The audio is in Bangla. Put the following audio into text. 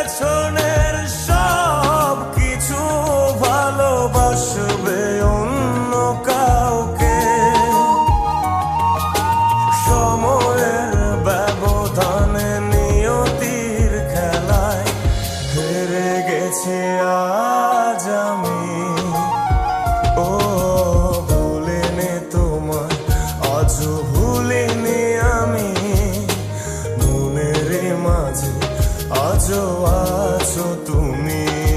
পেছনের সব কিছু ভালোবাসবে অন্য কাউকে। সময়ের ব্যবধানে নিয়তির খেলায় হেরে গেছি আজ আমি। ও ভুলিনি তোমায়, আজও ভুলিনি আমি। মনের মাঝে আজও আছো তুমি।